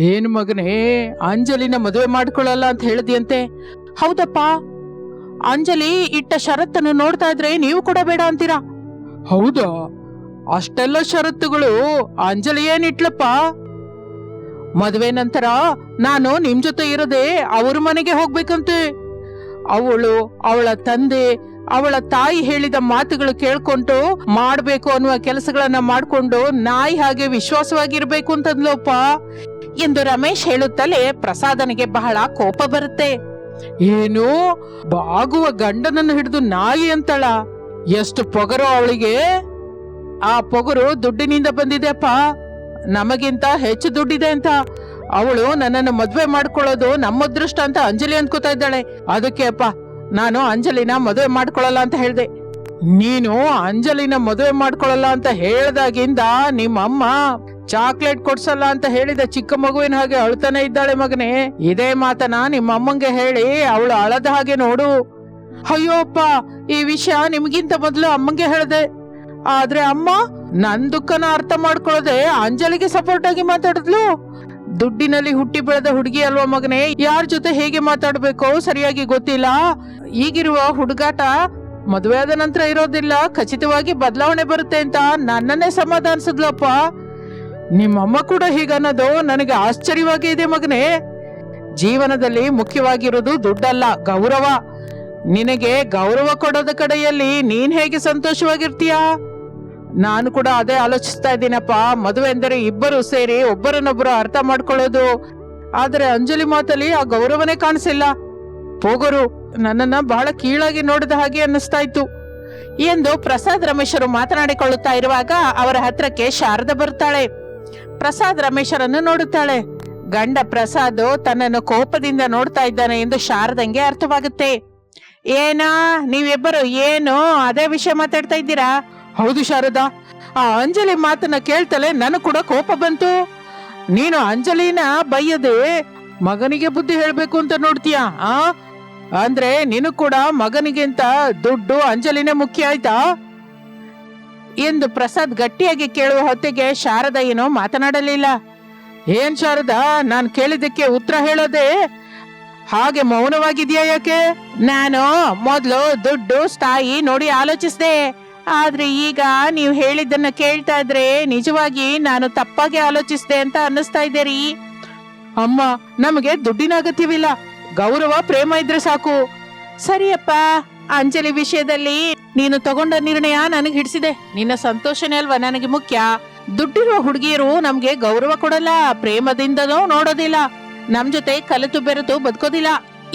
ಏನು ಮಗನೇ, ಅಂಜಲಿನ ಮದುವೆ ಮಾಡ್ಕೊಳ್ಳಲ್ಲ ಅಂತ ಹೇಳಿದ್ಯಂತೆ? ಹೌದಪ್ಪ, ಅಂಜಲಿ ಇಟ್ಟ ಷರತ್ತನ್ನು ನೋಡ್ತಾ ಇದ್ರೆ ನೀವು ಕೂಡ ಬೇಡ ಅಂತೀರಾ? ಹೌದಾ? ಅಷ್ಟೆಲ್ಲ ಷರತ್ತುಗಳು ಅಂಜಲಿ ಏನಿಟ್ಲಪ್ಪ? ಮದುವೆ ನಂತರ ನಾನು ನಿಮ್ ಜೊತೆ ಇರದೆ ಅವ್ರ ಮನೆಗೆ ಹೋಗ್ಬೇಕಂತೆ. ಅವಳು, ಅವಳ ತಂದೆ, ಅವಳ ತಾಯಿ ಹೇಳಿದ ಮಾತುಗಳು ಕೇಳ್ಕೊಂಡು ಮಾಡ್ಬೇಕು ಅನ್ನುವ ಕೆಲಸಗಳನ್ನ ಮಾಡ್ಕೊಂಡು ನಾಯಿ ಹಾಗೆ ವಿಶ್ವಾಸವಾಗಿರ್ಬೇಕು ಅಂತಂದ್ಲಪ್ಪ ಎಂದು ರಮೇಶ್ ಹೇಳುತ್ತಲೇ ಪ್ರಸಾದನಿಗೆ ಬಹಳ ಕೋಪ ಬರುತ್ತೆ. ಏನು, ಬಾಗುವ ಗಂಡನನ್ನು ಹಿಡಿದು ನಾಯಿ ಅಂತಳ? ಎಷ್ಟು ಪೊಗರು ಅವಳಿಗೆ! ಆ ಪೊಗರು ದುಡ್ಡಿನಿಂದ ಬಂದಿದೆಪ್ಪ, ನಮಗಿಂತ ಹೆಚ್ಚು ದುಡ್ಡಿದೆ ಅಂತ. ಅವಳು ನನ್ನನ್ನು ಮದ್ವೆ ಮಾಡ್ಕೊಳ್ಳೋದು ನಮ್ಮ ಅದೃಷ್ಟ ಅಂತ ಅಂಜಲಿ ಅನ್ಕೋತಾ ಇದ್ದಾಳೆ. ಅದಕ್ಕೆ ಅಪ್ಪ ನಾನು ಅಂಜಲಿನ ಮದುವೆ ಮಾಡ್ಕೊಳ್ಳಲ್ಲ ಅಂತ ಹೇಳ್ದೆ. ನೀನು ಅಂಜಲಿನ ಮದುವೆ ಮಾಡ್ಕೊಳ್ಳಲ್ಲ ಅಂತ ಹೇಳ್ದಾಗಿಂದ ನಿಮ್ಮಮ್ಮ ಚಾಕ್ಲೇಟ್ ಕೊಡ್ಸಲ್ಲ ಅಂತ ಹೇಳಿದ ಚಿಕ್ಕ ಮಗುವಿನ ಹಾಗೆ ಅಳ್ತಾನೆ ಇದ್ದಾಳೆ ಮಗನೇ. ಇದೇ ಮಾತನ ನಿಮ್ಮ ಅಮ್ಮಂಗೆ ಹೇಳಿ ಅವಳು ಅಳದ ಹಾಗೆ ನೋಡು. ಅಯ್ಯೋ ಅಪ್ಪ, ಈ ವಿಷಯ ನಿಮ್ಗಿಂತ ಮೊದಲು ಅಮ್ಮಂಗೆ ಹೇಳ್ದೆ. ಆದ್ರೆ ಅಮ್ಮ ನನ್ ದುಃಖನ ಅರ್ಥ ಮಾಡ್ಕೊಳ್ಳದೆ ಅಂಜಲಿಗೆ ಸಪೋರ್ಟ್ ಆಗಿ ಮಾತಾಡಿದ್ಲು. ದುಡ್ಡಿನಲ್ಲಿ ಹುಟ್ಟಿ ಬೆಳೆದ ಹುಡುಗಿ ಅಲ್ವಾ ಮಗನೇ, ಯಾರ ಜೊತೆ ಹೇಗೆ ಮಾತಾಡ್ಬೇಕೋ ಸರಿಯಾಗಿ ಗೊತ್ತಿಲ್ಲ. ಈಗಿರುವ ಹುಡುಗಾಟ ಮದುವೆ ಆದ ನಂತರ ಇರೋದಿಲ್ಲ, ಖಚಿತವಾಗಿ ಬದಲಾವಣೆ ಬರುತ್ತೆ ಅಂತ ನನ್ನನ್ನೇ ಸಮಾಧಾನಿಸಿದ್ಲಪ್ಪ. ನಿಮ್ಮಮ್ಮ ಕೂಡ ಹೀಗನ್ನೋದು ನನಗೆ ಆಶ್ಚರ್ಯವಾಗಿ ಇದೆ ಮಗನೇ. ಜೀವನದಲ್ಲಿ ಮುಖ್ಯವಾಗಿರೋದು ದುಡ್ಡಲ್ಲ, ಗೌರವ. ನಿನಗೆ ಗೌರವ ಕೊಡೋದ ಕಡೆಯಲ್ಲಿ ನೀನ್ ಹೇಗೆ ಸಂತೋಷವಾಗಿರ್ತೀಯ? ನಾನು ಕೂಡ ಅದೇ ಆಲೋಚಿಸ್ತಾ ಇದ್ದೀನಪ್ಪ. ಮದುವೆ ಎಂದರೆ ಇಬ್ಬರು ಸೇರಿ ಒಬ್ಬರನ್ನೊಬ್ಬರು ಅರ್ಥ ಮಾಡ್ಕೊಳ್ಳೋದು. ಆದ್ರೆ ಅಂಜಲಿ ಮಾತಲ್ಲಿ ಆ ಗೌರವನೇ ಕಾಣಿಸಿಲ್ಲ. ಪೋಗರು ನನ್ನನ್ನ ಬಹಳ ಕೀಳಾಗಿ ನೋಡಿದ ಹಾಗೆ ಅನ್ನಿಸ್ತಾ ಇತ್ತು ಎಂದು ಪ್ರಸಾದ್ ರಮೇಶರು ಮಾತನಾಡಿಕೊಳ್ಳುತ್ತಾ ಇರುವಾಗ ಅವರ ಹತ್ರಕ್ಕೆ ಶಾರದಾ ಬರ್ತಾಳೆ. ಪ್ರಸಾದ್ ರಮೇಶರನ್ನು ನೋಡುತ್ತಾಳೆ. ಗಂಡ ಪ್ರಸಾದ್ ತನ್ನನ್ನು ಕೋಪದಿಂದ ನೋಡ್ತಾ ಇದ್ದಾನೆ ಎಂದು ಶಾರದಂಗೆ ಅರ್ಥವಾಗುತ್ತೆ. ಏನಾ ನೀವಿಬ್ಬರು ಏನು ಅದೇ ವಿಷಯ ಮಾತಾಡ್ತಾ ಇದ್ದೀರಾ? ಹೌದು ಶಾರದಾ, ಆ ಅಂಜಲಿ ಮಾತನ್ನ ಕೇಳ್ತಲೇ ನನಗೆ ಕೂಡ ಕೋಪ ಬಂತು. ನೀನು ಅಂಜಲಿನ ಬೈಯದೆ ಮಗನಿಗೆ ಬುದ್ಧಿ ಹೇಳ್ಬೇಕು ಅಂತ ನೋಡ್ತೀಯಾ? ಅಂದ್ರೆ ನೀನು ಕೂಡ ಮಗನಿಗಿಂತ ದುಡ್ಡು ಅಂಜಲಿನೇ ಮುಖ್ಯ ಆಯ್ತಾ ಎಂದು ಪ್ರಸಾದ್ ಗಟ್ಟಿಯಾಗಿ ಕೇಳುವ ಹೊತ್ತಿಗೆ ಶಾರದಾ ಏನೋ ಮಾತನಾಡಲಿಲ್ಲ. ಏನ್ ಶಾರದಾ, ನಾನ್ ಕೇಳಿದ್ದಕ್ಕೆ ಉತ್ತರ ಹೇಳೋದೆ ಹಾಗೆ ಮೌನವಾಗಿದ್ಯಾ ಯಾಕೆ? ನಾನು ಮೊದ್ಲು ದುಡ್ಡು ಸ್ಥಾಯಿ ನೋಡಿ ಆಲೋಚಿಸ್ದೆ. ಆದ್ರೆ ಈಗ ನೀವು ಹೇಳಿದ್ದನ್ನ ಕೇಳ್ತಾ ಇದ್ರೆ ನಿಜವಾಗಿ ನಾನು ತಪ್ಪಾಗಿ ಆಲೋಚಿಸ್ದೆ ಅಂತ ಅನ್ನಿಸ್ತಾ ಇದ್ದೀರಿ. ಅಮ್ಮ, ನಮಗೆ ದುಡ್ಡಿನ ಅಗತ್ಯವಿಲ್ಲ, ಗೌರವ ಪ್ರೇಮ ಇದ್ರೆ ಸಾಕು. ಸರಿಯಪ್ಪ, ಅಂಜಲಿ ವಿಷಯದಲ್ಲಿ ನೀನು ತಗೊಂಡ ನಿರ್ಣಯ ನನಗೆ ಹಿಡಿಸಿದೆ. ನಿನ್ನ ಸಂತೋಷನೇ ಅಲ್ವಾ ನನಗೆ ಮುಖ್ಯ. ದುಡ್ಡಿರುವ ಹುಡುಗಿಯರು ನಮ್ಗೆ ಗೌರವ ಕೊಡಲ್ಲ, ಪ್ರೇಮದಿಂದನೂ ನೋಡೋದಿಲ್ಲ, ನಮ್ ಜೊತೆ ಕಲಿತು ಬೆರೆತು ಬದುಕೋದಿಲ್ಲ.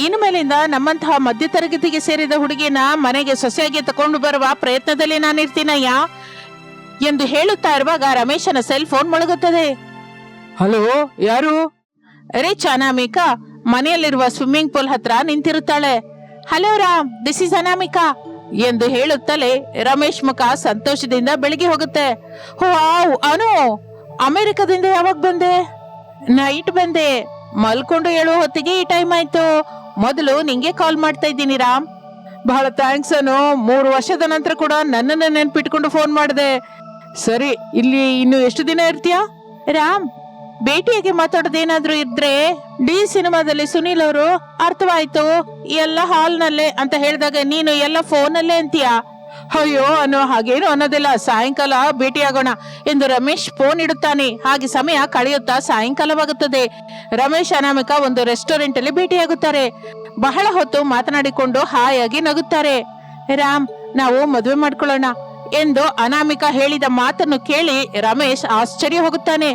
ಇನ್ನು ಮೇಲಿಂದ ನಮ್ಮಂತಹ ಮಧ್ಯ ತರಗತಿಗೆ ಸೇರಿದ ಹುಡುಗಿನ ಮನೆಗೆ ಸೊಸೆಯಾಗಿ ತಕೊಂಡು ಬರುವ ಪ್ರಯತ್ನದಲ್ಲಿ ನಾನಿರ್ತೀನಯ್ಯ ಎಂದು ಹೇಳುತ್ತಾ ಇರುವಾಗ ರಮೇಶನ ಸೆಲ್ ಫೋನ್ ಮೊಳಗುತ್ತದೆ. ಹಲೋ, ಯಾರು? ರಿಚ್ ಅನಾಮಿಕಾ ಮನೆಯಲ್ಲಿರುವ ಸ್ವಿಮ್ಮಿಂಗ್ ಪೂಲ್ ಹತ್ರ ನಿಂತಿರುತ್ತಾಳೆ. Hello Ram, this is Anamika ಎಂದು ಹೇಳುತ್ತಲೇ ರಮೇಶ್ ಮುಖ ಸಂತೋಷದಿಂದ ಬೆಳಗ್ಗೆ ಹೋಗುತ್ತೆ. ವಾವ್ ಅನು, ಅಮೆರಿಕದಿಂದ ಯಾವಾಗ ಬಂದೆ? ನೈಟ್ ಬಂದೆ, ಮಲ್ಕೊಂಡು ಹೇಳುವ ಹೊತ್ತಿಗೆ ಈ ಟೈಮ್ ಆಯ್ತು. ಮೊದಲು ನಿಂಗೆ ಕಾಲ್ ಮಾಡ್ತಾ ಇದ್ದೀನಿ ರಾಮ್. ಬಹಳ ಥ್ಯಾಂಕ್ಸ್ ಅನು, 3 ವರ್ಷದ ನಂತರ ಕೂಡ ನನ್ನನ್ನ ನೆನ್ಪಿಟ್ಕೊಂಡು ಫೋನ್ ಮಾಡಿದೆ. ಸರಿ, ಇಲ್ಲಿ ಇನ್ನು ಎಷ್ಟು ದಿನ ಇರ್ತೀಯಾ? ರಾಮ್, ಭೇಟಿಯಾಗಿ ಮಾತಾಡೋದೇನಾದ್ರೂ ಇದ್ರೆ ಡಿ ಸಿನಿಮಾದಲ್ಲಿ ಸುನೀಲ್ ಅವರು ಅರ್ಥವಾಯ್ತು ಎಲ್ಲ ಹಾಲ್ನಲ್ಲೇ ಅಂತ ಹೇಳಿದಾಗ ನೀನು ಎಲ್ಲ ಫೋನಲ್ಲೇ ಅಂತೀಯಾ? ಅಯ್ಯೋ ಅನ್ನೋ ಹಾಗೇನು ಅನ್ನೋದಿಲ್ಲ, ಸಾಯಂಕಾಲ ಭೇಟಿಯಾಗೋಣ ಎಂದು ರಮೇಶ್ ಫೋನ್ ಇಡುತ್ತಾನೆ. ಹಾಗೆ ಸಮಯ ಕಳೆಯುತ್ತಾ ಸಾಯಂಕಾಲವಾಗುತ್ತದೆ. ರಮೇಶ್ ಅನಾಮಿಕಾ ಒಂದು ರೆಸ್ಟೋರೆಂಟ್ ಅಲ್ಲಿ ಭೇಟಿಯಾಗುತ್ತಾರೆ. ಬಹಳ ಹೊತ್ತು ಮಾತನಾಡಿಕೊಂಡು ಹಾಯಾಗಿ ನಗುತ್ತಾರೆ. ರಾಮ್, ನಾವು ಮದುವೆ ಮಾಡ್ಕೊಳ್ಳೋಣ ಎಂದು ಅನಾಮಿಕಾ ಹೇಳಿದ ಮಾತನ್ನು ಕೇಳಿ ರಮೇಶ್ ಆಶ್ಚರ್ಯ ಹೋಗುತ್ತಾನೆ.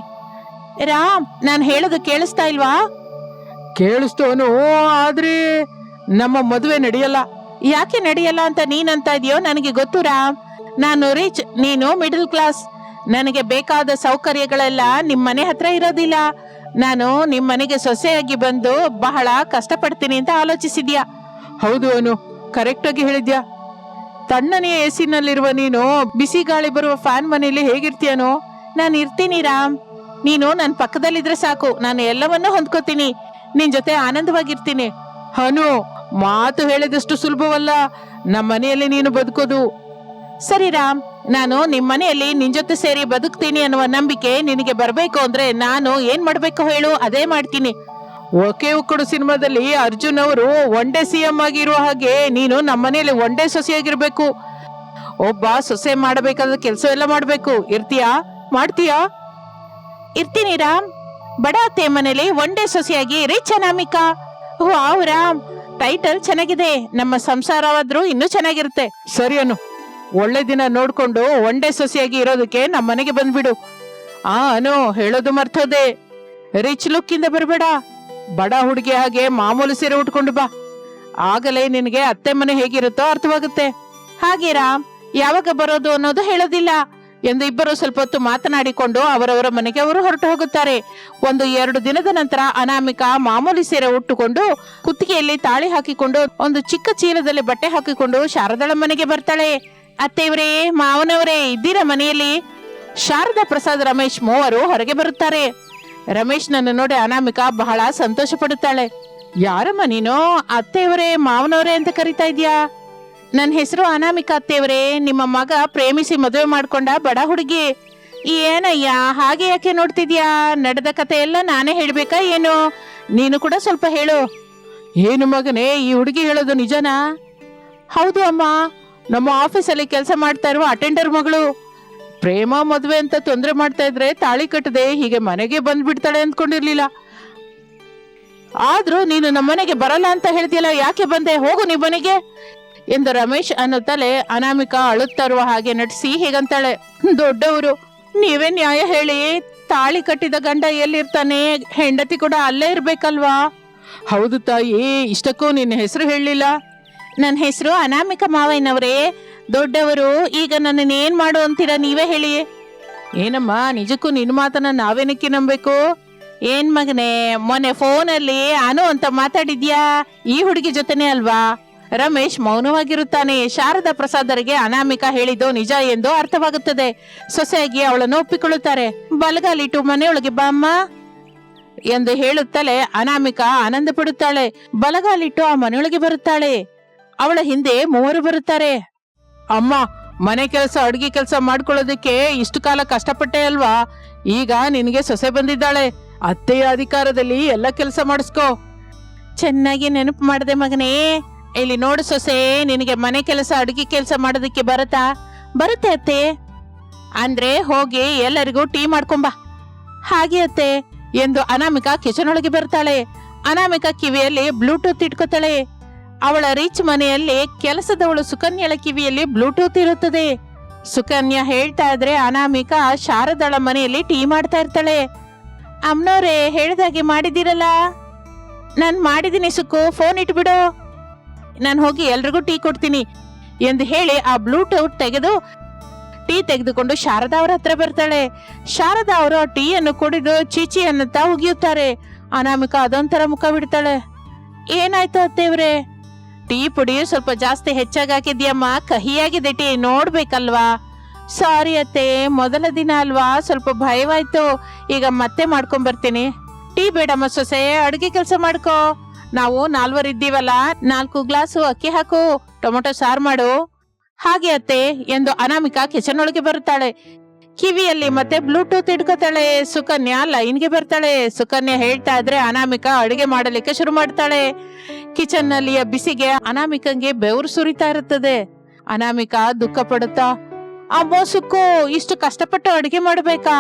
ರಾಮ್, ನಾನು ಹೇಳೋದು ಕೇಳಿಸ್ತಾ ಇಲ್ವಾ? ಕೇಳಿಸ್ತೋನು, ಆದ್ರೆ ನಮ್ಮ ಮದುವೆ ನಡೆಯಲ್ಲ. ಯಾಕೆ ನಡೆಯಲ್ಲ ಅಂತ ನೀನಂತ ಇದೆಯೋ ನನಗೆ ಗೊತ್ತು ರಾಮ್. ನಾನು ರಿಚ್, ನೀನು ಮಿಡಲ್ ಕ್ಲಾಸ್. ನನಗೆ ಬೇಕಾದ ಸೌಕರ್ಯಗಳೆಲ್ಲ ನಿಮ್ಮ ಮನೆ ಹತ್ರ ಇರೋದಿಲ್ಲ. ನಾನು ನಿಮ್ಮ ಮನೆಗೆ ಸೊಸೆಯಾಗಿ ಬಂದು ಬಹಳ ಕಷ್ಟಪಡ್ತೀನಿ ಅಂತ ಆಲೋಚಿಸಿದ್ಯಾ? ಹೌದು ಅನು, ಕರೆಕ್ಟ್ ಆಗಿ ಹೇಳಿದ್ಯಾ. ತಣ್ಣನೆಯ ಎಸಿನಲ್ಲಿರುವ ನೀನು ಬಿಸಿ ಗಾಳಿ ಬರುವ ಫ್ಯಾನ್ ಮನೆಯಲ್ಲಿ ಹೇಗಿರ್ತೀಯನೋ ನಾನು ಇರ್ತೀನಿ ರಾಮ್. ನೀನು ನನ್ನ ಪಕ್ಕದಲ್ಲಿದ್ರೆ ಸಾಕು, ನಾನು ಎಲ್ಲವನ್ನೂ ಹೊಂದ್ಕೋತೀನಿ, ನಿನ್ ಜೊತೆ ಆನಂದವಾಗಿರ್ತೀನಿ. ಅನು, ಮಾತು ಹೇಳಿದಷ್ಟು ಸುಲಭವಲ್ಲ ನಮ್ಮ ಮನೆಯಲ್ಲಿ ನೀನು ಬದುಕೋದು. ಸರಿ ರಾಮ್, ನಾನು ನಿಮ್ ಮನೆಯಲ್ಲಿ ನಿನ್ ಜೊತೆ ಸೇರಿ ಬದುಕ್ತೀನಿ ಅನ್ನುವ ನಂಬಿಕೆ ನಿನಗೆ ಬರ್ಬೇಕು ಅಂದ್ರೆ ನಾನು ಏನ್ ಮಾಡ್ಬೇಕು ಹೇಳು, ಅದೇ ಮಾಡ್ತೀನಿ. ಒಕೆ ಉಕ್ಕಡು ಸಿನಿಮಾದಲ್ಲಿ ಅರ್ಜುನ್ ಅವರು ಒನ್ ಡೇ CM ಆಗಿರುವ ಹಾಗೆ ನೀನು ನಮ್ಮನೇಲಿ ಒನ್ ಡೇ ಸೊಸೆಯಾಗಿರ್ಬೇಕು. ಒಬ್ಬ ಸೊಸೆ ಮಾಡಬೇಕಾದ ಕೆಲಸ ಎಲ್ಲ ಮಾಡ್ಬೇಕು. ಇರ್ತೀಯಾ? ಮಾಡ್ತೀಯಾ? ಇರ್ತೀನಿ ರಾಮ್. ಬಡ ಅತ್ತೆ ಮನೇಲಿ ಒನ್ ಡೇ ಸೊಸೆಯಾಗಿ rich Anamika. Wow Ram, title ಚೆನ್ನಾಗಿದೆ. ನಮ್ಮ ಸಂಸಾರವಾದ್ರೂ ಇನ್ನೂ ಚೆನ್ನಾಗಿರುತ್ತೆ. ಸರಿ ಅನು, ಒಳ್ಳೆ ದಿನ ನೋಡ್ಕೊಂಡು ಒನ್ ಡೇ ಸೊಸೆಯಾಗಿ ಇರೋದಕ್ಕೆ ನಮ್ಮ ಮನೆಗೆ ಬಂದ್ಬಿಡು. ಅನು, ಹೇಳೋದು ಮರ್ತೋದೆ, ರಿಚ್ ಲುಕ್ ಇಂದ ಬರಬೇಡ. ಬಡ ಹುಡುಗಿ ಹಾಗೆ ಮಾಮೂಲು ಸೀರೆ ಉಟ್ಕೊಂಡು ಬಾ. ಆಗಲೇ ನಿನಗೆ ಅತ್ತೆ ಮನೆ ಹೇಗಿರುತ್ತೋ ಅರ್ಥವಾಗುತ್ತೆ. ಹಾಗೆ ರಾಮ್, ಯಾವಾಗ ಬರೋದು ಅನ್ನೋದು ಹೇಳೋದಿಲ್ಲ ಎಂದು ಇಬ್ಬರು ಸ್ವಲ್ಪ ಹೊತ್ತು ಮಾತನಾಡಿಕೊಂಡು ಅವರವರ ಮನೆಗೆ ಅವರು ಹೊರಟು ಹೋಗುತ್ತಾರೆ. 1-2 ದಿನದ ನಂತರ ಅನಾಮಿಕಾ ಮಾಮೂಲಿ ಸೀರೆ ಉಟ್ಟುಕೊಂಡು ಕುತ್ತಿಗೆಯಲ್ಲಿ ತಾಳಿ ಹಾಕಿಕೊಂಡು ಒಂದು ಚಿಕ್ಕ ಚೀಲದಲ್ಲಿ ಬಟ್ಟೆ ಹಾಕಿಕೊಂಡು ಶಾರದಳ ಮನೆಗೆ ಬರ್ತಾಳೆ. ಅತ್ತೆಯವರೇ, ಮಾವನವರೇ, ಇದ್ದೀರಾ ಮನೆಯಲ್ಲಿ? ಶಾರದಾ ಪ್ರಸಾದ್, ರಮೇಶ್ ಮೂವರು ಹೊರಗೆ ಬರುತ್ತಾರೆ. ರಮೇಶ್ನನ್ನು ನೋಡಿ ಅನಾಮಿಕಾ ಬಹಳ ಸಂತೋಷ ಪಡುತ್ತಾಳೆ. ಯಾರಮ್ಮ ನೀನು? ಅತ್ತೆಯವರೇ, ಮಾವನವರೇ ಅಂತ ಕರಿತಾ ಇದ್ಯಾ? ನನ್ನ ಹೆಸರು ಅನಾಮಿಕಾ ಅತ್ತೆಯವರೇ. ನಿಮ್ಮ ಮಗ ಪ್ರೇಮಿಸಿ ಮದುವೆ ಮಾಡ್ಕೊಂಡ ಬಡ ಹುಡುಗಿ. ಏನಯ್ಯ ಹಾಗೆ ಯಾಕೆ ನೋಡ್ತಿದ್ಯಾ? ನಡೆದ ಕತೆ ಎಲ್ಲ ನಾನೇ ಹೇಳ್ಬೇಕಾ ಏನು? ನೀನು ಕೂಡ ಸ್ವಲ್ಪ ಹೇಳು. ಏನು ಮಗನೇ, ಈ ಹುಡುಗಿ ಹೇಳೋದು ನಿಜನಾ? ಹೌದು ಅಮ್ಮ, ನಮ್ಮ ಆಫೀಸಲ್ಲಿ ಕೆಲಸ ಮಾಡ್ತಾ ಇರುವ ಅಟೆಂಡರ್ ಮಗಳು. ಪ್ರೇಮ ಮದುವೆ ಅಂತ ತೊಂದರೆ ಮಾಡ್ತಾ ಇದ್ರೆ ತಾಳಿ ಕಟ್ಟದೆ ಹೀಗೆ ಮನೆಗೆ ಬಂದ್ಬಿಡ್ತಾಳೆ ಅಂದ್ಕೊಂಡಿರ್ಲಿಲ್ಲ. ಆದ್ರೂ ನೀನು ನಮ್ಮನೆಗೆ ಬರಲ್ಲ ಅಂತ ಹೇಳ್ತಿಯಲ್ಲ, ಯಾಕೆ ಬಂದೆ? ಹೋಗು ನೀ ಮನೆಗೆ ಎಂದು ರಮೇಶ್ ಅನ್ನುತ್ತಲೇ ಅನಾಮಿಕಾ ಅಳುತ್ತಾ ಇರುವ ಹಾಗೆ ನಟಿಸಿ ಹೀಗಂತಾಳೆ. ದೊಡ್ಡವರು, ನೀವೇ ನ್ಯಾಯ ಹೇಳಿ. ತಾಳಿ ಕಟ್ಟಿದ ಗಂಡ ಎಲ್ಲಿರ್ತಾನೆ? ಹೆಂಡತಿ ಕೂಡ ಅಲ್ಲೇ ಇರ್ಬೇಕಲ್ವಾ? ಹೌದು ತಾಯಿ, ಇಷ್ಟಕ್ಕೂ ನಿನ್ನ ಹೆಸರು ಹೇಳಲಿಲ್ಲ. ನನ್ನ ಹೆಸರು ಅನಾಮಿಕಾ ಮಾವಯ್ಯನವರೇ. ದೊಡ್ಡವರು, ಈಗ ನನ್ನನ್ನು ಏನ್ ಮಾಡು ಅಂತೀರಾ, ನೀವೇ ಹೇಳಿ. ಏನಮ್ಮ, ನಿಜಕ್ಕೂ ನಿನ್ನ ಮಾತನ್ನ ನಾವೇನಕ್ಕೆ ನಂಬೇಕು? ಏನ್ ಮಗನೇ, ಮೊನ್ನೆ ಫೋನಲ್ಲಿ ಅನು ಅಂತ ಮಾತಾಡಿದ್ಯಾ? ಈ ಹುಡುಗಿ ಜೊತೆನೆ ಅಲ್ವಾ? ರಮೇಶ್ ಮೌನವಾಗಿರುತ್ತಾನೆ. ಶಾರದಾ ಪ್ರಸಾದರಿಗೆ ಅನಾಮಿಕಾ ಹೇಳಿದ್ದು ನಿಜ ಎಂದು ಅರ್ಥವಾಗುತ್ತದೆ. ಸೊಸೆಯಾಗಿ ಅವಳನ್ನು ಒಪ್ಪಿಕೊಳ್ಳುತ್ತಾರೆ. ಬಲಗಾಲಿಟ್ಟು ಮನೆಯೊಳಗೆ ಬಾಮ್ಮ ಎಂದು ಹೇಳುತ್ತಲೇ ಅನಾಮಿಕಾ ಆನಂದ ಪಡುತ್ತಾಳೆ. ಬಲಗಾಲಿಟ್ಟು ಆ ಮನೆಯೊಳಗೆ ಬರುತ್ತಾಳೆ. ಅವಳ ಹಿಂದೆ ಮೂವರು ಬರುತ್ತಾರೆ. ಅಮ್ಮ, ಮನೆ ಕೆಲಸ ಅಡುಗೆ ಕೆಲಸ ಮಾಡ್ಕೊಳ್ಳೋದಕ್ಕೆ ಇಷ್ಟು ಕಾಲ ಕಷ್ಟಪಟ್ಟೆ ಅಲ್ವಾ? ಈಗ ನಿನಗೆ ಸೊಸೆ ಬಂದಿದ್ದಾಳೆ. ಅತ್ತೆಯ ಅಧಿಕಾರದಲ್ಲಿ ಎಲ್ಲ ಕೆಲಸ ಮಾಡಿಸ್ಕೋ. ಚೆನ್ನಾಗಿ ನೆನಪು ಮಾಡಿದೆ ಮಗನೇ. ಇಲ್ಲಿ ನೋಡು ಸೊಸೆ, ನಿನಗೆ ಮನೆ ಕೆಲಸ ಅಡುಗೆ ಕೆಲಸ ಮಾಡೋದಕ್ಕೆ ಬರುತ್ತಾ? ಬರುತ್ತೆ ಅತ್ತೆ. ಅಂದ್ರೆ ಹೋಗಿ ಎಲ್ಲರಿಗೂ ಟೀ ಮಾಡ್ಕೊಂಬಾ. ಹಾಗೆ ಅತ್ತೆ ಎಂದು ಅನಾಮಿಕಾ ಕಿಚನ್ ಒಳಗೆ ಬರ್ತಾಳೆ. ಅನಾಮಿಕಾ ಕಿವಿಯಲ್ಲಿ ಬ್ಲೂಟೂತ್ ಇಟ್ಕೋತಾಳೆ. ಅವಳ ರಿಚ್ ಮನೆಯಲ್ಲಿ ಕೆಲಸದವಳು ಸುಕನ್ಯಳ ಕಿವಿಯಲ್ಲಿ ಬ್ಲೂಟೂತ್ ಇರುತ್ತದೆ. ಸುಕನ್ಯಾ ಹೇಳ್ತಾ ಇದ್ರೆ ಅನಾಮಿಕಾ ಶಾರದಳ ಮನೆಯಲ್ಲಿ ಟೀ ಮಾಡ್ತಾ ಇರ್ತಾಳೆ. ಅಮ್ಮನವ್ರೆ, ಹೇಳಿದಾಗೆ ಮಾಡಿದಿರಲ್ಲ? ನಾನ್ ಮಾಡಿದೀನಿ ಸುಕ್ಕು, ಫೋನ್ ಇಟ್ಬಿಡು, ನಾನು ಹೋಗಿ ಎಲ್ರಿಗೂ ಟೀ ಕೊಡ್ತೀನಿ ಎಂದು ಹೇಳಿ ಆ ಬ್ಲೂಟೂತ್ ತೆಗೆದು ಟೀ ತೆಗೆದುಕೊಂಡು ಶಾರದಾ ಅವರ ಹತ್ರ ಬರ್ತಾಳೆ. ಶಾರದಾ ಅವರು ಟೀ ಅನ್ನು ಕುಡಿದು ಚೀಚಿ ಅನ್ನುತ್ತಾ ಉಗಿಯುತ್ತಾರೆ. ಅನಾಮಿಕಾ ಅದೊಂಥರ ಮುಖ ಬಿಡ್ತಾಳೆ. ಏನಾಯ್ತು ಅತ್ತೆಯವ್ರೆ? ಟೀ ಪುಡಿ ಸ್ವಲ್ಪ ಜಾಸ್ತಿ ಹೆಚ್ಚಾಗಿ ಹಾಕಿದ್ಯಮ್ಮ, ಕಹಿಯಾಗಿದೆ ಟೀ, ನೋಡ್ಬೇಕಲ್ವಾ? ಸಾರಿ ಅತ್ತೆ, ಮೊದಲ ದಿನ ಅಲ್ವಾ, ಸ್ವಲ್ಪ ಭಯವಾಯ್ತು. ಈಗ ಮತ್ತೆ ಮಾಡ್ಕೊಂಡ್ ಬರ್ತೀನಿ. ಟೀ ಬೇಡಮ್ಮ ಸೊಸೆ, ಅಡುಗೆ ಕೆಲಸ ಮಾಡ್ಕೋ. ನಾವು 4 ಇದ್ದೀವಲ್ಲ, 4 ಗ್ಲಾಸು ಅಕ್ಕಿ ಹಾಕು, ಟೊಮೊಟೊ ಸಾರು ಮಾಡು. ಹಾಗೆ ಅತ್ತೆ ಎಂದು ಅನಾಮಿಕಾ ಕಿಚನ್ ಒಳಗೆ ಬರುತ್ತಾಳೆ. ಕಿವಿಯಲ್ಲಿ ಮತ್ತೆ ಬ್ಲೂಟೂತ್ ಇಟ್ಕೋತಾಳೆ. ಸುಕನ್ಯಾ ಲೈನ್ಗೆ ಬರ್ತಾಳೆ. ಸುಕನ್ಯಾ ಹೇಳ್ತಾ ಇದ್ರೆ ಅನಾಮಿಕಾ ಅಡುಗೆ ಮಾಡಲಿಕ್ಕೆ ಶುರು ಮಾಡ್ತಾಳೆ. ಕಿಚನ್ ನಲ್ಲಿಯ ಬಿಸಿಗೆ ಅನಾಮಿಕಂಗೆ ಬೆವರು ಸುರಿತಾ ಇರುತ್ತದೆ. ಅನಾಮಿಕಾ ದುಃಖ ಪಡುತ್ತಾ, ಅಮ್ಮೋ ಸುಕ್ಕು, ಇಷ್ಟು ಕಷ್ಟಪಟ್ಟು ಅಡುಗೆ ಮಾಡ್ಬೇಕಾ?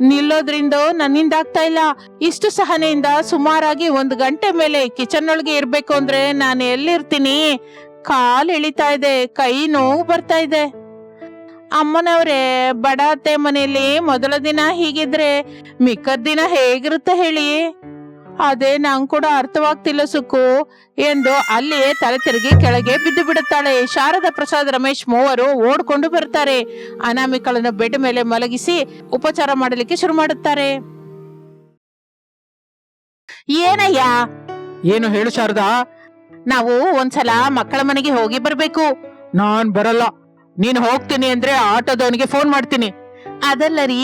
ನಿಲ್ಲೋದ್ರಿಂದ ನನ್ನಿಂದ ಆಗ್ತಾ ಇಲ್ಲ. ಇಷ್ಟು ಸಹನೆಯಿಂದ ಸುಮಾರಾಗಿ 1 ಗಂಟೆ ಮೇಲೆ ಕಿಚನ್ ಒಳಗೆ ಇರ್ಬೇಕು ಅಂದ್ರೆ ನಾನು ಎಲ್ಲಿರ್ತೀನಿ? ಕಾಲು ಎಳಿತಾ ಇದೆ, ಕೈ ನೋವು ಬರ್ತಾ ಇದೆ. ಅಮ್ಮನವ್ರೆ, ಬಡ ಅತ್ತೆ ಮನೆಯಲ್ಲಿ ಮೊದಲ ದಿನ ಹೀಗಿದ್ರೆ ಮಿಕ್ಕದ ದಿನ ಹೇಗಿರುತ್ತೆ ಹೇಳಿ? ಅದೇ ನಂಗೆ ಕೂಡ ಅರ್ಥವಾಗ್ತಿಲ್ಲ ಸುಕ್ಕು ಎಂದು ಅಲ್ಲಿಯೇ ತಲೆ ತಿರುಗಿ ಕೆಳಗೆ ಬಿದ್ದು ಬಿಡುತ್ತಾಳೆ. ಶಾರದಾ ಪ್ರಸಾದ್, ರಮೇಶ್ ಮೂವರು ಓಡ್ಕೊಂಡು ಬರ್ತಾರೆ. ಅನಾಮಿಕಳನ್ನು ಬೆಡ್ ಮೇಲೆ ಮಲಗಿಸಿ ಉಪಚಾರ ಮಾಡಲಿಕ್ಕೆ ಶುರು ಮಾಡುತ್ತಾರೆ. ಏನಯ್ಯ? ಏನು ಹೇಳು ಶಾರದಾ? ನಾವು ಒಂದ್ಸಲ ಮಕ್ಕಳ ಮನೆಗೆ ಹೋಗಿ ಬರ್ಬೇಕು. ನಾನ್ ಬರಲ್ಲ. ನೀನ್ ಹೋಗ್ತೀನಿ ಅಂದ್ರೆ ಆಟೋದವನಿಗೆ ಫೋನ್ ಮಾಡ್ತೀನಿ. ಅದಲ್ಲ ರೀ,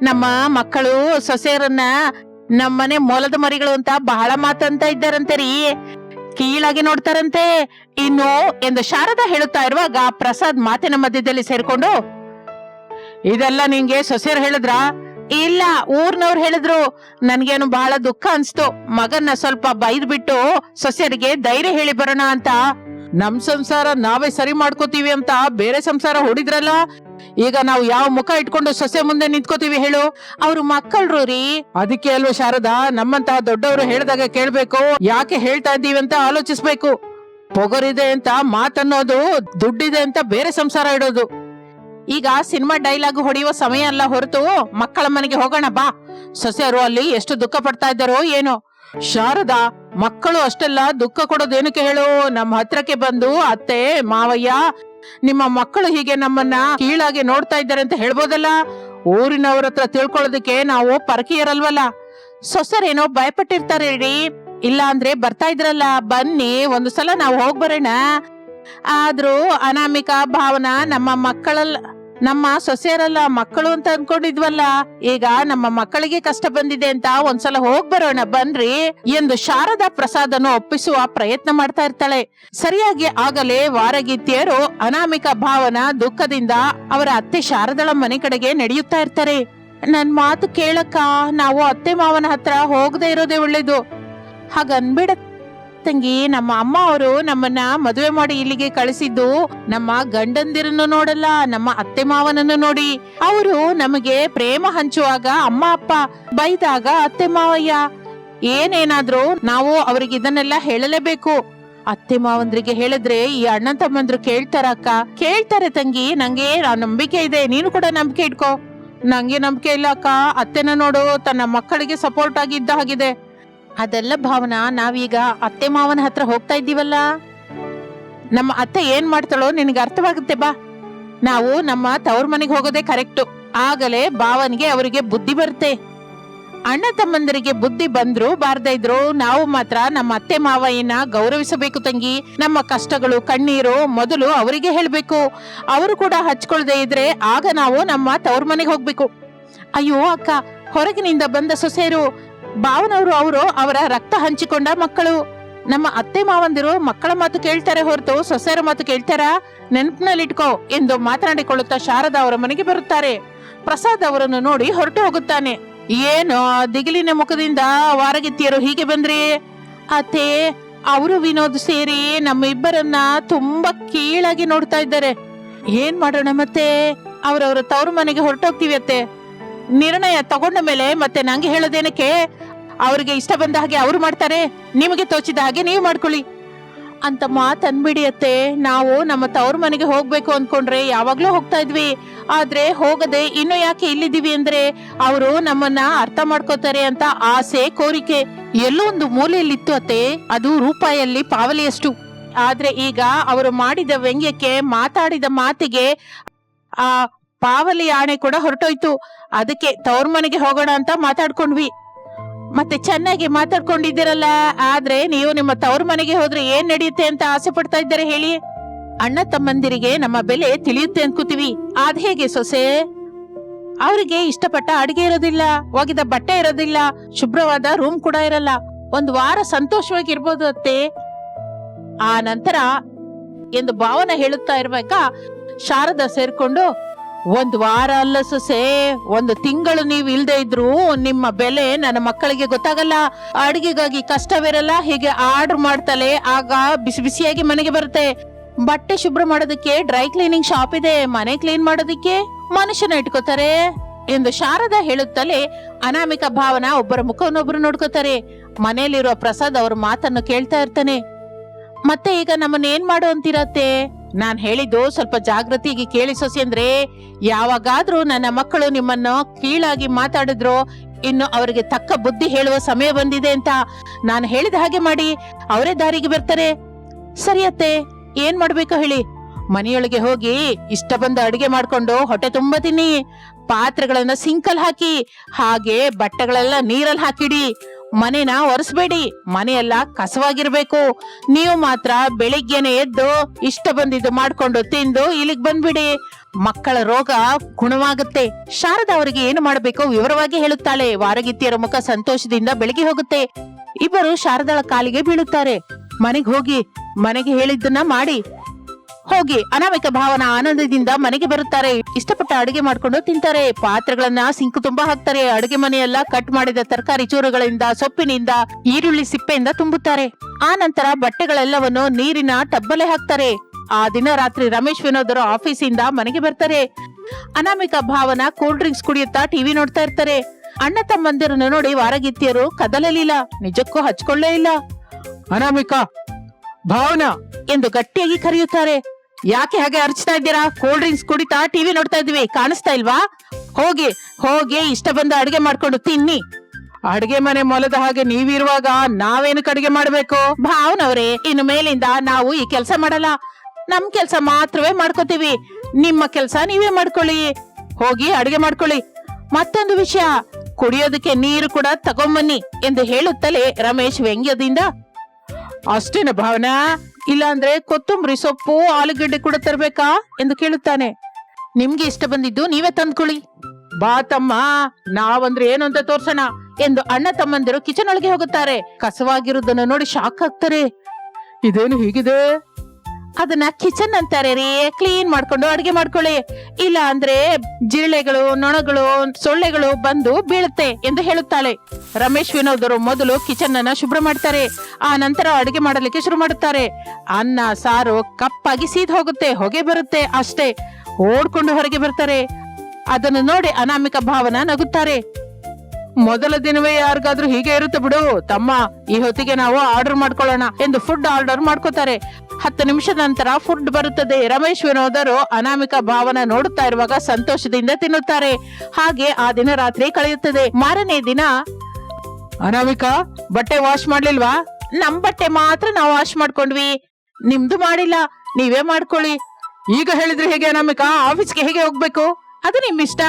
ನಮ್ಮ ಮಕ್ಕಳು ಸೊಸೆಯರನ್ನ ನಮ್ಮನೆ ಮೊಲದ ಮರಿಗಳು ಅಂತ ಬಹಳ ಮಾತಂತ ಇದ್ದಾರಂತೆ ರೀ, ಕೀಳಾಗಿ ನೋಡ್ತಾರಂತೆ. ಇನ್ನು ಎಂದು ಶಾರದಾ ಹೇಳುತ್ತಾ ಇರುವಾಗ ಪ್ರಸಾದ್ ಮಾತಿನ ಮಧ್ಯದಲ್ಲಿ ಸೇರ್ಕೊಂಡು, ಇದೆಲ್ಲ ನಿಂಗೆ ಸೊಸೆಯರ್ ಹೇಳಿದ್ರಾ? ಇಲ್ಲ, ಊರ್ನವ್ರು ಹೇಳಿದ್ರು. ನನ್ಗೇನು ಬಹಳ ದುಃಖ ಅನ್ಸ್ತು. ಮಗನ್ನ ಸ್ವಲ್ಪ ಬೈದ್ ಬಿಟ್ಟು ಸೊಸೆಯರಿಗೆ ಧೈರ್ಯ ಹೇಳಿ ಬರೋಣ ಅಂತ. ನಮ್ ಸಂಸಾರ ನಾವೇ ಸರಿ ಮಾಡ್ಕೋತೀವಿ ಅಂತ ಬೇರೆ ಸಂಸಾರ ಹೊಡಿದ್ರಲ್ಲ, ಈಗ ನಾವು ಯಾವ ಮುಖ ಇಟ್ಕೊಂಡು ಸೊಸೆ ಮುಂದೆ ನಿಂತ್ಕೋತೀವಿ ಹೇಳು? ಅವ್ರು ಮಕ್ಕಳ್ರು ರೀ. ಅದಕ್ಕೆ ಅಲ್ವ ಶಾರದಾ, ನಮ್ಮಂತಹ ದೊಡ್ಡವರು ಹೇಳ್ದಾಗ ಕೇಳ್ಬೇಕು, ಯಾಕೆ ಹೇಳ್ತಾ ಇದ್ದೀವಿ ಅಂತ ಆಲೋಚಿಸ್ಬೇಕು. ಪೊಗರಿದೆ ಅಂತ ಮಾತನ್ನೋದು, ದುಡ್ಡಿದೆ ಅಂತ ಬೇರೆ ಸಂಸಾರ ಇಡೋದು. ಈಗ ಸಿನಿಮಾ ಡೈಲಾಗ್ ಹೊಡೆಯುವ ಸಮಯ ಅಲ್ಲ ಹೊರತು ಮಕ್ಕಳ ಮನೆಗೆ ಹೋಗೋಣ ಬಾ. ಸೊಸೆಯರು ಅಲ್ಲಿ ಎಷ್ಟು ದುಃಖ ಪಡ್ತಾ ಇದ್ದಾರೋ ಏನೋ. ಶಾರದಾ, ಮಕ್ಕಳು ಅಷ್ಟೆಲ್ಲ ದುಃಖ ಕೊಡೋದೇನಕ್ಕೆ ಹೇಳು? ನಮ್ಮ ಹತ್ರಕ್ಕೆ ಬಂದು ಅತ್ತೆ ಮಾವಯ್ಯ, ನಿಮ್ಮ ಮಕ್ಕಳು ಹೀಗೆ ನಮ್ಮನ್ನ ಕೀಳಾಗಿ ನೋಡ್ತಾ ಇದ್ದಾರೆ ಅಂತ ಹೇಳ್ಬೋದಲ್ಲ. ಊರಿನವ್ರ ಹತ್ರ ತಿಳ್ಕೊಳ್ಳೋದಕ್ಕೆ ನಾವು ಪರಕೀಯರಲ್ವಲ್ಲ. ಸೊಸೆರೇನೋ ಭಯಪಟ್ಟಿರ್ತಾರೆ ರೀ. ಇಲ್ಲ ಅಂದ್ರೆ ಬರ್ತಾ ಇದ್ರಲ್ಲ, ಬನ್ನಿ ಒಂದು ಸಲ ನಾವು ಹೋಗ್ಬರೋಣ. ಆದ್ರೂ ಅನಾಮಿಕಾ ಭಾವನಾ ನಮ್ಮ ಸೊಸೆಯರಲ್ಲ, ಮಕ್ಕಳು ಅಂತ ಅನ್ಕೊಂಡಿದ್ವಲ್ಲ. ಈಗ ನಮ್ಮ ಮಕ್ಕಳಿಗೆ ಕಷ್ಟ ಬಂದಿದೆ ಅಂತ ಒಂದ್ಸಲ ಹೋಗ್ಬರೋಣ ಬನ್ರಿ ಎಂದು ಶಾರದಾ ಪ್ರಸಾದನ್ನು ಒಪ್ಪಿಸುವ ಪ್ರಯತ್ನ ಮಾಡ್ತಾ ಇರ್ತಾಳೆ. ಸರಿಯಾಗಿ ಆಗಲೇ ವಾರಗೀತಿಯರು ಅನಾಮಿಕಾ ಭಾವನಾ ದುಃಖದಿಂದ ಅವರ ಅತ್ತೆ ಶಾರದಳ ಮನೆ ಕಡೆಗೆ ನಡೆಯುತ್ತಾ ಇರ್ತಾರೆ. ನನ್ ಮಾತು ಕೇಳಕ್ಕ, ನಾವು ಅತ್ತೆ ಮಾವನ ಹತ್ರ ಹೋಗದೆ ಇರೋದೇ ಒಳ್ಳೇದು. ಹಾಗನ್ಬಿಡ ತಂಗಿ, ನಮ್ಮ ಅಮ್ಮ ಅವರು ನಮ್ಮನ್ನ ಮದುವೆ ಮಾಡಿ ಇಲ್ಲಿಗೆ ಕಳಿಸಿದ್ದು ನಮ್ಮ ಗಂಡಂದಿರನ್ನು ನೋಡಲ್ಲ, ನಮ್ಮ ಅತ್ತೆ ಮಾವನನ್ನು ನೋಡಿ. ಅವರು ನಮಗೆ ಪ್ರೇಮ ಹಂಚುವಾಗ ಅಮ್ಮ ಅಪ್ಪ, ಬೈದಾಗ ಅತ್ತೆ ಮಾವಯ್ಯ. ಏನೇನಾದ್ರೂ ನಾವು ಅವ್ರಿಗೆ ಇದನ್ನೆಲ್ಲ ಹೇಳಲೇಬೇಕು. ಅತ್ತೆ ಮಾವಂದ್ರಿಗೆ ಹೇಳಿದ್ರೆ ಈ ಅಣ್ಣ ತಮ್ಮಂದ್ರು ಕೇಳ್ತಾರಕ್ಕ? ಕೇಳ್ತಾರೆ ತಂಗಿ, ನಂಗೆ ನಂಬಿಕೆ ಇದೆ. ನೀನು ಕೂಡ ನಂಬಿಕೆ ಇಟ್ಕೋ. ನಂಗೆ ನಂಬಿಕೆ ಇಲ್ಲ ಅಕ್ಕ. ಅತ್ತೆನ ನೋಡು, ತನ್ನ ಮಕ್ಕಳಿಗೆ ಸಪೋರ್ಟ್ ಆಗಿ ಇದ್ದ ಹಾಗಿದೆ. ಅದೆಲ್ಲ ಭಾವನಾ, ನಾವೀಗ ಅತ್ತೆ ಮಾವನ ಹತ್ರ ಹೋಗ್ತಾ ಇದ್ದೀವಲ್ಲ, ನಮ್ಮ ಅತ್ತೆ ಏನ್ ಮಾಡ್ತಾಳೋ ನಿನಗೆ ಅರ್ಥವಾಗುತ್ತೆ ಬಾ. ನಾವು ನಮ್ಮ ತವ್ರ ಮನೆಗೆ ಹೋಗೋದೇ ಕರೆಕ್ಟು. ಆಗಲೇ ಭಾವನಿಗೆ ಅವರಿಗೆ ಬುದ್ಧಿ ಬರುತ್ತೆ. ಅಣ್ಣ ತಮ್ಮಂದರಿಗೆ ಬುದ್ಧಿ ಬಂದ್ರು ಬಾರ್ದೇ ಇದ್ರು, ನಾವು ಮಾತ್ರ ನಮ್ಮ ಅತ್ತೆ ಮಾವಯ್ಯನ ಗೌರವಿಸಬೇಕು ತಂಗಿ. ನಮ್ಮ ಕಷ್ಟಗಳು ಕಣ್ಣೀರು ಮೊದಲು ಅವರಿಗೆ ಹೇಳ್ಬೇಕು. ಅವರು ಕೂಡ ಹಚ್ಕೊಳ್ದೆ ಇದ್ರೆ ಆಗ ನಾವು ನಮ್ಮ ತವ್ರ ಮನೆಗೆ ಹೋಗ್ಬೇಕು. ಅಯ್ಯೋ ಅಕ್ಕ, ಹೊರಗಿನಿಂದ ಬಂದ ಸೊಸೆಯರು, ಭಾವನವರು ಅವರು ಅವರ ರಕ್ತ ಹಂಚಿಕೊಂಡ ಮಕ್ಕಳು. ನಮ್ಮ ಅತ್ತೆ ಮಾವಂದಿರು ಮಕ್ಕಳ ಮಾತು ಕೇಳ್ತಾರೆ ಹೊರತು ಸೊಸೆಯರ ಮಾತು ಕೇಳ್ತಾರ? ನೆನಪಿನಲ್ಲಿಟ್ಕೋ ಎಂದು ಮಾತನಾಡಿಕೊಳ್ಳುತ್ತಾ ಶಾರದಾ ಅವರ ಮನೆಗೆ ಬರುತ್ತಾರೆ. ಪ್ರಸಾದ್ ಅವರನ್ನು ನೋಡಿ ಹೊರಟು ಹೋಗುತ್ತಾನೆ. ಏನೋ ದಿಗಿಲಿನ ಮುಖದಿಂದ ವಾರಗಿತ್ತಿಯರು ಹೀಗೆ ಬಂದ್ರಿ? ಅತ್ತೆ, ಅವರು ವಿನೋದ್ ಸೇರಿ ನಮ್ಮ ಇಬ್ಬರನ್ನ ತುಂಬಾ ಕೀಳಾಗಿ ನೋಡ್ತಾ ಇದ್ದಾರೆ. ಏನ್ ಮಾಡೋಣ ಮತ್ತೆ? ಅವರವರ ತವ್ರ ಮನೆಗೆ ಹೊರಟೋಗ್ತೀವಿ ಅತ್ತೆ. ನಿರ್ಣಯ ತಗೊಂಡ ಮೇಲೆ ಮತ್ತೆ ನಂಗೆ ಹೇಳೋದೇನಕ್ಕೆ? ಅವ್ರಿಗೆ ಇಷ್ಟ ಬಂದ ಹಾಗೆ ಅವ್ರು ಮಾಡ್ತಾರೆ, ನಿಮಗೆ ತೋಚಿದ ಹಾಗೆ ನೀವು ಮಾಡ್ಕೊಳ್ಳಿ ಅಂತ ಮಾತನ್ಬಿಡಿ ಅತ್ತೆ. ನಾವು ನಮ್ಮ ತವ್ರ ಮನೆಗೆ ಹೋಗ್ಬೇಕು ಅನ್ಕೊಂಡ್ರೆ ಯಾವಾಗ್ಲೂ ಹೋಗ್ತಾ ಇದ್ವಿ. ಆದ್ರೆ ಹೋಗದೆ ಇನ್ನು ಯಾಕೆ ಇಲ್ಲಿದ್ದೀವಿ ಅಂದ್ರೆ ಅವರು ನಮ್ಮನ್ನ ಅರ್ಥ ಮಾಡ್ಕೋತಾರೆ ಅಂತ ಆಸೆ, ಕೋರಿಕೆ ಎಲ್ಲೋ ಒಂದು ಮೂಲೆಯಲ್ಲಿತ್ತು ಅತ್ತೆ. ಅದು ರೂಪಾಯಲ್ಲಿ ಪಾವಲಿಯಷ್ಟು. ಆದ್ರೆ ಈಗ ಅವರು ಮಾಡಿದ ವ್ಯಂಗ್ಯಕ್ಕೆ, ಮಾತಾಡಿದ ಮಾತಿಗೆ ಆ ಪಾವಲಿ ಆಣೆ ಕೂಡ ಹೊರಟೋಯ್ತು. ಅದಕ್ಕೆ ತವ್ರ ಮನೆಗೆ ಹೋಗೋಣ ಅಂತ ಮಾತಾಡ್ಕೊಂಡ್ವಿ. ಮತ್ತೆ ಚೆನ್ನಾಗಿ ಮಾತಾಡ್ಕೊಂಡಿದ್ದೀರಲ್ಲ. ಆದ್ರೆ ನೀವು ನಿಮ್ಮ ತವ್ರ ಮನೆಗೆ ಹೋದ್ರೆ ಏನ್ ನಡೆಯುತ್ತೆ ಅಂತ ಆಸೆ ಪಡ್ತಾ ಇದ್ದಾರೆ ಹೇಳಿ? ಅಣ್ಣ ತಮ್ಮಂದಿರಿಗೆ ನಮ್ಮ ಬೆಲೆ ತಿಳಿಯುತ್ತೆ ಅನ್ಕೋತೀವಿ. ಅದ್ ಹೇಗೆ ಸೊಸೆ? ಅವರಿಗೆ ಇಷ್ಟಪಟ್ಟ ಅಡಿಗೆ ಇರೋದಿಲ್ಲ, ಒಗೆದ ಬಟ್ಟೆ ಇರೋದಿಲ್ಲ, ಶುಭ್ರವಾದ ರೂಮ್ ಕೂಡ ಇರಲ್ಲ. ಒಂದ್ ವಾರ ಸಂತೋಷವಾಗಿರ್ಬೋದು ಅತ್ತೆ. ಆ ನಂತರ ಎಂದು ಭಾವನ ಹೇಳುತ್ತಾ ಇರುವಾಗ ಶಾರದಾ ಸೇರ್ಕೊಂಡು, ಒಂದ್ ವಾರ ಅಲ್ಲ ಸೊಸೆ, 1 ತಿಂಗಳು ನೀವು ಇಲ್ದೇ ಇದ್ರು ನಿಮ್ಮ ಬೆಲೆ ನನ್ನ ಮಕ್ಕಳಿಗೆ ಗೊತ್ತಾಗಲ್ಲ. ಅಡಿಗೆಗಾಗಿ ಕಷ್ಟವಿರಲ್ಲ, ಹೀಗೆ ಆರ್ಡರ್ ಮಾಡ್ತಲೇ ಆಗ ಬಿಸಿ ಬಿಸಿಯಾಗಿ ಮನೆಗೆ ಬರುತ್ತೆ. ಬಟ್ಟೆ ಶುಭ್ರ ಮಾಡೋದಕ್ಕೆ ಡ್ರೈ ಕ್ಲೀನಿಂಗ್ ಶಾಪ್ ಇದೆ, ಮನೆ ಕ್ಲೀನ್ ಮಾಡೋದಕ್ಕೆ ಮನುಷ್ಯನ ಇಟ್ಕೋತಾರೆ ಎಂದು ಶಾರದಾ ಹೇಳುತ್ತಲೇ ಅನಾಮಿಕಾ ಭಾವನಾ ಒಬ್ಬರ ಮುಖವನ್ನೊಬ್ರು ನೋಡ್ಕೋತಾರೆ. ಮನೆಯಲ್ಲಿರುವ ಪ್ರಸಾದ್ ಅವ್ರ ಮಾತನ್ನು ಕೇಳ್ತಾ ಇರ್ತಾನೆ. ಮತ್ತೆ ಈಗ ನಮ್ಮನ್ನ ಏನ್ ಮಾಡು ಅಂತಿರತ್ತೆ? ನಾನ್ ಹೇಳಿದ್ದು ಸ್ವಲ್ಪ ಜಾಗೃತಿಗೆ ಕೇಳಿ ಸೊಸೆ. ಅಂದ್ರೆ ಯಾವಾಗಾದ್ರೂ ನನ್ನ ಮಕ್ಕಳು ನಿಮ್ಮನ್ನು ಕೀಳಾಗಿ ಮಾತಾಡಿದ್ರು, ಇನ್ನು ಅವರಿಗೆ ತಕ್ಕ ಬುದ್ಧಿ ಹೇಳುವ ಸಮಯ ಬಂದಿದೆ ಅಂತ ನಾನು ಹೇಳಿದ ಹಾಗೆ ಮಾಡಿ, ಅವರೇ ದಾರಿಗೆ ಬರ್ತಾರೆ. ಸರಿಯತ್ತೆ, ಏನ್ ಮಾಡ್ಬೇಕು ಹೇಳಿ? ಮನೆಯೊಳಗೆ ಹೋಗಿ ಇಷ್ಟ ಬಂದ ಅಡಿಗೆ ಮಾಡ್ಕೊಂಡು ಹೊಟ್ಟೆ ತುಂಬಾ ತಿನ್ನಿ. ಪಾತ್ರೆಗಳನ್ನ ಸಿಂಕಲ್ ಹಾಕಿ, ಹಾಗೆ ಬಟ್ಟೆಗಳೆಲ್ಲ ನೀರಲ್ಲಿ ಹಾಕಿಡಿ. ಮನೆನ ಒರೆಸ್ಬೇಡಿ, ಮನೆಯೆಲ್ಲ ಕಸವಾಗಿರ್ಬೇಕು. ನೀವು ಮಾತ್ರ ಬೆಳಿಗ್ಗೆನೆ ಎದ್ದು ಇಷ್ಟ ಬಂದಿದ್ದು ಮಾಡ್ಕೊಂಡು ತಿಂದು ಇಲ್ಲಿಗೆ ಬಂದ್ಬಿಡಿ. ಮಕ್ಕಳ ರೋಗ ಗುಣವಾಗುತ್ತೆ. ಶಾರದಾ ಅವರಿಗೆ ಏನು ಮಾಡಬೇಕು ವಿವರವಾಗಿ ಹೇಳುತ್ತಾಳೆ. ವಾರಗಿತ್ತಿಯರ ಮುಖ ಸಂತೋಷದಿಂದ ಬೆಳಗಿ ಹೋಗುತ್ತೆ. ಇಬ್ಬರು ಶಾರದಾಳ ಕಾಲಿಗೆ ಬೀಳುತ್ತಾರೆ. ಮನೆಗೆ ಹೋಗಿ ಮನೆಗೆ ಹೇಳಿದ್ದನ್ನ ಮಾಡಿ ಹೋಗಿ ಅನಾಮಿಕ ಭಾವನ ಆನಂದದಿಂದ ಮನೆಗೆ ಬರುತ್ತಾರೆ. ಇಷ್ಟಪಟ್ಟ ಅಡುಗೆ ಮಾಡ್ಕೊಂಡು ತಿಂತಾರೆ. ಪಾತ್ರೆಗಳನ್ನ ಸಿಂಕ್ ತುಂಬಾ ಹಾಕ್ತಾರೆ. ಅಡುಗೆ ಮನೆಯೆಲ್ಲ ಕಟ್ ಮಾಡಿದ ತರಕಾರಿ ಚೂರುಗಳಿಂದ, ಸೊಪ್ಪಿನಿಂದ, ಈರುಳ್ಳಿ ಸಿಪ್ಪೆಯಿಂದ ತುಂಬುತ್ತಾರೆ. ಆ ನಂತರ ಬಟ್ಟೆಗಳೆಲ್ಲವನ್ನು ನೀರಿನ ಟಬ್ಬಲೆ ಹಾಕ್ತಾರೆ. ಆ ದಿನ ರಾತ್ರಿ ರಮೇಶ್ ವಿನೋದರ ಆಫೀಸಿಂದ ಮನೆಗೆ ಬರ್ತಾರೆ. ಅನಾಮಿಕ ಭಾವನ ಕೂಲ್ ಡ್ರಿಂಕ್ಸ್ ಕುಡಿಯುತ್ತಾ ಟಿವಿ ನೋಡ್ತಾ ಇರ್ತಾರೆ. ಅಣ್ಣ ತಮ್ಮಂದಿರನ್ನು ನೋಡಿ ವಾರಗಿತ್ತಿಯರು ಕದಲಲಿಲ್ಲ, ನಿಜಕ್ಕೂ ಹಚ್ಕೊಳ್ಳೇ ಇಲ್ಲ. ಅನಾಮಿಕಾ, ಭಾವನಾ ಎಂದು ಗಟ್ಟಿಯಾಗಿ ಕರೆಯುತ್ತಾರೆ. ಯಾಕೆ ಹಾಗೆ ಅರ್ಚ್ತಾ ಇದ್ದೀರಾ? ಕೂಲ್ ಡ್ರಿಂಕ್ಸ್ ಕುಡಿತಾ ಟಿವಿ ನೋಡ್ತಾ ಇದ್ವಿ, ಕಾಣಿಸ್ತಾ ಇಲ್ವಾ? ಹೋಗಿ ಹೋಗಿ ಇಷ್ಟ ಬಂದ ಅಡಿಗೆ ಮಾಡ್ಕೊಂಡು ತಿನ್ನಿ. ಅಡ್ಗೆ ಮನೆ ಮೊಲದ ಹಾಗೆ ನೀವಿರುವಾಗ ನಾವೇನಕ್ಕೆ ಅಡಿಗೆ ಮಾಡ್ಬೇಕು? ಭಾವನವ್ರೆ, ಇನ್ನು ಮೇಲಿಂದ ನಾವು ಈ ಕೆಲಸ ಮಾಡಲ್ಲ. ನಮ್ ಕೆಲ್ಸ ಮಾತ್ರವೇ ಮಾಡ್ಕೋತೀವಿ. ನಿಮ್ಮ ಕೆಲ್ಸ ನೀವೇ ಮಾಡ್ಕೊಳ್ಳಿ. ಹೋಗಿ ಅಡಿಗೆ ಮಾಡ್ಕೊಳ್ಳಿ. ಮತ್ತೊಂದು ವಿಷಯ, ಕುಡಿಯೋದಕ್ಕೆ ನೀರು ಕೂಡ ತಗೊಂಬನ್ನಿ ಎಂದು ಹೇಳುತ್ತಲೇ ರಮೇಶ್ ವ್ಯಂಗ್ಯದಿಂದ, ಅಷ್ಟೇನ ಭಾವನಾ? ಇಲ್ಲಾಂದ್ರೆ ಕೊತ್ತಂಬರಿ ಸೊಪ್ಪು, ಆಲೂಗಡ್ಡೆ ಕೂಡ ತರ್ಬೇಕಾ ಎಂದು ಕೇಳುತ್ತಾನೆ. ನಿಮ್ಗೆ ಇಷ್ಟ ಬಂದಿದ್ದು ನೀವೇ ತಂದ್ಕೊಳ್ಳಿ. ಬಾ ತಮ್ಮ, ನಾವಂದ್ರೆ ಏನು ಅಂತ ತೋರ್ಸೋಣ ಎಂದು ಅಣ್ಣ ತಮ್ಮಂದಿರು ಕಿಚನ್ ಒಳಗೆ ಹೋಗುತ್ತಾರೆ. ಕಸವಾಗಿರುವುದನ್ನು ನೋಡಿ ಶಾಕ್ ಆಗ್ತಾರೆ. ಇದೇನು ಹೀಗಿದೆ? ಅದನ್ನ ಕಿಚನ್ ಅಂತಾರೆ ರೀ. ಕ್ಲೀನ್ ಮಾಡ್ಕೊಂಡು ಅಡಿಗೆ ಮಾಡ್ಕೊಳ್ಳಿ, ಇಲ್ಲ ಅಂದ್ರೆ ಜಿರಳೆಗಳು, ನೊಣಗಳು, ಸೊಳ್ಳೆಗಳು ಬಂದು ಬೀಳುತ್ತೆ ಎಂದು ಹೇಳುತ್ತಾಳೆ. ರಮೇಶ್ ವಿನೋದರು ಮೊದಲು ಕಿಚನ್ ಅನ್ನ ಶುಭ್ರ ಮಾಡ್ತಾರೆ. ಆ ನಂತರ ಅಡಿಗೆ ಮಾಡಲಿಕ್ಕೆ ಶುರು ಮಾಡುತ್ತಾರೆ. ಅನ್ನ ಸಾರು ಕಪ್ಪಾಗಿ ಸೀದ್ ಹೋಗುತ್ತೆ, ಹೊಗೆ ಬರುತ್ತೆ. ಅಷ್ಟೇ, ಓಡ್ಕೊಂಡು ಹೊರಗೆ ಬರ್ತಾರೆ. ಅದನ್ನು ನೋಡಿ ಅನಾಮಿಕ ಭಾವನ ನಗುತ್ತಾರೆ. ಮೊದಲ ದಿನವೇ ಯಾರಿಗಾದ್ರೂ ಹೀಗೆ ಇರುತ್ತೆ ಬಿಡು ತಮ್ಮ. ಈ ಹೊತ್ತಿಗೆ ನಾವು ಆರ್ಡರ್ ಮಾಡ್ಕೊಳ್ಳೋಣ ಎಂದು ಫುಡ್ ಆರ್ಡರ್ ಮಾಡ್ಕೋತಾರೆ. 10 ನಿಮಿಷದ ನಂತರ ಫುಡ್ ಬರುತ್ತದೆ. ರಮೇಶ್ ವಿನೋದರು ಅನಾಮಿಕ ಭಾವನ ನೋಡುತ್ತಾ ಇರುವಾಗ ಸಂತೋಷದಿಂದ ತಿನ್ನುತ್ತಾರೆ. ಹಾಗೆ ಆ ದಿನ ರಾತ್ರಿ ಕಳೆಯುತ್ತದೆ. ಮಾರನೇ ದಿನ, ಅನಾಮಿಕಾ, ಬಟ್ಟೆ ವಾಶ್ ಮಾಡ್ಲಿಲ್ವಾ? ನಮ್ ಬಟ್ಟೆ ಮಾತ್ರ ನಾವು ವಾಶ್ ಮಾಡ್ಕೊಂಡ್ವಿ, ನಿಮ್ದು ಮಾಡಿಲ್ಲ, ನೀವೇ ಮಾಡ್ಕೊಳ್ಳಿ. ಈಗ ಹೇಳಿದ್ರೆ ಹೇಗೆ ಅನಾಮಿಕಾ? ಆಫೀಸ್ಗೆ ಹೇಗೆ ಹೋಗ್ಬೇಕು? ಅದು ನಿಮ್ ಇಷ್ಟ.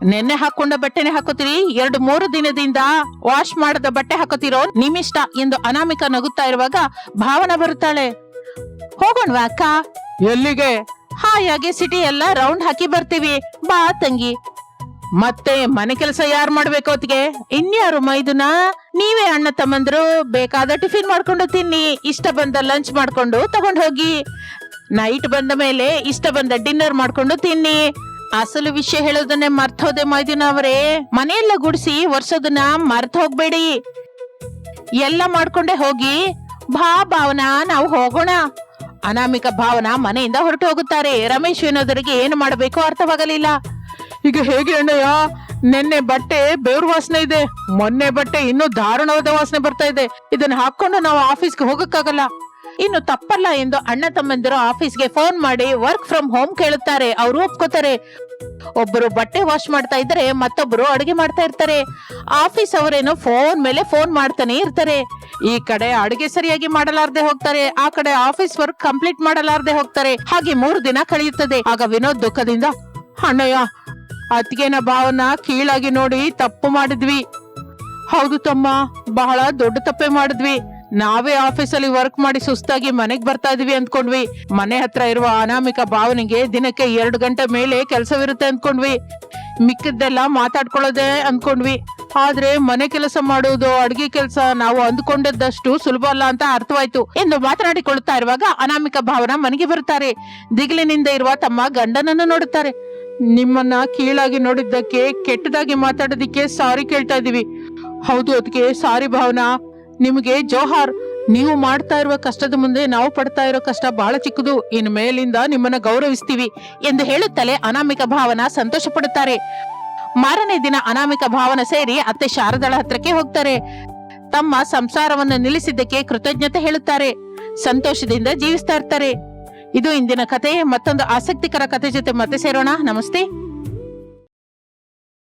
ನೆನ್ನೆ ಹಾಕೊಂಡ ಬಟ್ಟೆನೆ ಹಾಕೋತೀರಿ, 2-3 ದಿನದಿಂದ ವಾಶ್ ಮಾಡದ ಬಟ್ಟೆ ಹಾಕೋತಿರೋ ನಿಮ್ ಇಷ್ಟ ಎಂದು ಅನಾಮಿಕ ನಗುತ್ತಾ ಇರುವಾಗ ಭಾವನ ಬರುತ್ತಾಳೆ. ಹೋಗೋಣವಾ ಅಕ್ಕ? ಎಲ್ಲಿಗೆ? ಹಾಯಾಗಿ ಸಿಟಿ ಎಲ್ಲ ರೌಂಡ್ ಹಾಕಿ ಬರ್ತೀವಿ, ಬಾ ತಂಗಿ. ಮತ್ತೆ ಮನೆ ಕೆಲಸ ಯಾರು ಮಾಡ್ಬೇಕು ಹೊತ್ತಿಗೆ? ಇನ್ಯಾರು ಮೈದುನ? ನೀವೇ ಅಣ್ಣ ತಮ್ಮಂದ್ರು. ಬೇಕಾದ ಟಿಫಿನ್ ಮಾಡ್ಕೊಂಡು ತಿನ್ನಿ, ಇಷ್ಟ ಬಂದ ಲಂಚ್ ಮಾಡ್ಕೊಂಡು ತಗೊಂಡ್ ಹೋಗಿ. ನೈಟ್ ಬಂದ ಮೇಲೆ ಇಷ್ಟ ಬಂದ ಡಿನ್ನರ್ ಮಾಡ್ಕೊಂಡು ತಿನ್ನಿ. ಅಸಲು ವಿಷಯ ಹೇಳೋದನ್ನೇ ಮರ್ತ ಹೋದೆ ಮೈದುನ ಅವರೇ. ಮನೆಯೆಲ್ಲ ಗುಡಿಸಿ ವರ್ಷದನ್ನ ಮರ್ತ ಹೋಗ್ಬೇಡಿ. ಎಲ್ಲ ಮಾಡ್ಕೊಂಡೆ ಹೋಗಿ. ಬಾ ಭಾವನಾ, ನಾವು ಹೋಗೋಣ. ಅನಾಮಿಕ ಭಾವನ ಮನೆಯಿಂದ ಹೊರಟು ಹೋಗುತ್ತಾರೆ. ರಮೇಶ್ ವಿನೋದರಿಗೆ ಏನು ಮಾಡಬೇಕು ಅರ್ಥವಾಗಲಿಲ್ಲ. ಈಗ ಹೇಗೆ ಅಣ್ಣಯ್ಯ? ನಿನ್ನೆ ಬಟ್ಟೆ ಬೇವ್ರ ವಾಸನೆ ಇದೆ, ಮೊನ್ನೆ ಬಟ್ಟೆ ಇನ್ನೂ ದಾರುಣವಾದ ವಾಸನೆ ಬರ್ತಾ ಇದೆ. ಇದನ್ನ ಹಾಕೊಂಡು ನಾವು ಆಫೀಸ್ಗೆ ಹೋಗಕ್ಕಾಗಲ್ಲ. ಇನ್ನು ತಪ್ಪಲ್ಲ ಎಂದು ಅಣ್ಣ ತಮ್ಮಂದಿರು ಆಫೀಸ್ಗೆ ಫೋನ್ ಮಾಡಿ ವರ್ಕ್ ಫ್ರಮ್ ಹೋಮ್ ಕೇಳುತ್ತಾರೆ. ಅವರು ಒಪ್ಕೋತಾರೆ. ಒಬ್ಬರು ಬಟ್ಟೆ ವಾಶ್ ಮಾಡ್ತಾ ಇದ್ದಾರೆ, ಮತ್ತೊಬ್ಬರು ಅಡುಗೆ ಮಾಡ್ತಾ ಇರ್ತಾರೆ. ಆಫೀಸ್ ಅವರೇನು ಫೋನ್ ಮೇಲೆ ಫೋನ್ ಮಾಡ್ತಾನೆ ಇರ್ತಾರೆ. ಈ ಕಡೆ ಅಡುಗೆ ಸರಿಯಾಗಿ ಮಾಡಲಾರ್ದೆ ಹೋಗ್ತಾರೆ, ಆ ಕಡೆ ಆಫೀಸ್ ವರ್ಕ್ ಕಂಪ್ಲೀಟ್ ಮಾಡಲಾರ್ದೆ ಹೋಗ್ತಾರೆ. ಹಾಗೆ 3 ದಿನ ಕಳೆಯುತ್ತದೆ. ಆಗ ವಿನೋದ್ ದುಃಖದಿಂದ, ಅಣ್ಣಯ್ಯ, ಅತ್ತಿಗೆನ ಭಾವನ ಕೀಳಾಗಿ ನೋಡಿ ತಪ್ಪು ಮಾಡಿದ್ವಿ. ಹೌದು ತಮ್ಮ, ಬಹಳ ದೊಡ್ಡ ತಪ್ಪೆ ಮಾಡಿದ್ವಿ. ನಾವೇ ಆಫೀಸಲ್ಲಿ ವರ್ಕ್ ಮಾಡಿ ಸುಸ್ತಾಗಿ ಮನೆಗ್ ಬರ್ತಾ ಇದೀವಿ ಅಂದ್ಕೊಂಡ್ವಿ. ಮನೆ ಹತ್ರ ಇರುವ ಅನಾಮಿಕ ಭಾವನಿಗೆ ದಿನಕ್ಕೆ 2 ಗಂಟೆ ಮೇಲೆ ಕೆಲಸವಿರುತ್ತೆ ಅಂದ್ಕೊಂಡ್ವಿ. ಮಿಕ್ಕಿದ್ದೆಲ್ಲ ಮಾತಾಡ್ಕೊಳ್ಳೋದೇ ಅಂದ್ಕೊಂಡ್ವಿ. ಆದ್ರೆ ಮನೆ ಕೆಲಸ ಮಾಡುವುದು, ಅಡ್ಗೆ ಕೆಲಸ ನಾವು ಅಂದ್ಕೊಂಡದ್ದಷ್ಟು ಸುಲಭ ಅಲ್ಲ ಅಂತ ಅರ್ಥವಾಯ್ತು ಎಂದು ಮಾತನಾಡಿಕೊಳ್ಳುತ್ತಾ ಇರುವಾಗ ಅನಾಮಿಕ ಭಾವನ ಮನೆಗೆ ಬರುತ್ತಾರೆ. ದಿಗಿಲಿನಿಂದ ಇರುವ ತಮ್ಮ ಗಂಡನನ್ನು ನೋಡುತ್ತಾರೆ. ನಿಮ್ಮನ್ನ ಕೀಳಾಗಿ ನೋಡಿದ್ದಕ್ಕೆ, ಕೆಟ್ಟದಾಗಿ ಮಾತಾಡೋದಿಕ್ಕೆ ಸಾರಿ ಕೇಳ್ತಾ ಇದೀವಿ. ಹೌದು ಅದಕ್ಕೆ ಸಾರಿ ಭಾವನಾ, ನಿಮಗೆ ಜೋಹಾರ್. ನೀವು ಮಾಡ್ತಾ ಇರುವ ಕಷ್ಟದ ಮುಂದೆ ನಾವು ಪಡ್ತಾ ಇರೋ ಕಷ್ಟ ಬಹಳ ಚಿಕ್ಕದು. ಇನ್ನು ಮೇಲಿಂದ ನಿಮ್ಮನ್ನ ಗೌರವಿಸ್ತೀವಿ ಎಂದು ಹೇಳುತ್ತಲೇ ಅನಾಮಿಕ ಭಾವನ ಸಂತೋಷ ಪಡುತ್ತಾರೆ. ಮಾರನೇ ದಿನ ಅನಾಮಿಕ ಭಾವನ ಸೇರಿ ಅತ್ತೆ ಶಾರದಳ ಹತ್ರಕ್ಕೆ ಹೋಗ್ತಾರೆ. ತಮ್ಮ ಸಂಸಾರವನ್ನು ನಿಲ್ಲಿಸಿದ್ದಕ್ಕೆ ಕೃತಜ್ಞತೆ ಹೇಳುತ್ತಾರೆ. ಸಂತೋಷದಿಂದ ಜೀವಿಸ್ತಾ ಇರ್ತಾರೆ. ಇದು ಇಂದಿನ ಕತೆ. ಮತ್ತೊಂದು ಆಸಕ್ತಿಕರ ಕತೆ ಜೊತೆ ಮತ್ತೆ ಸೇರೋಣ. ನಮಸ್ತೆ.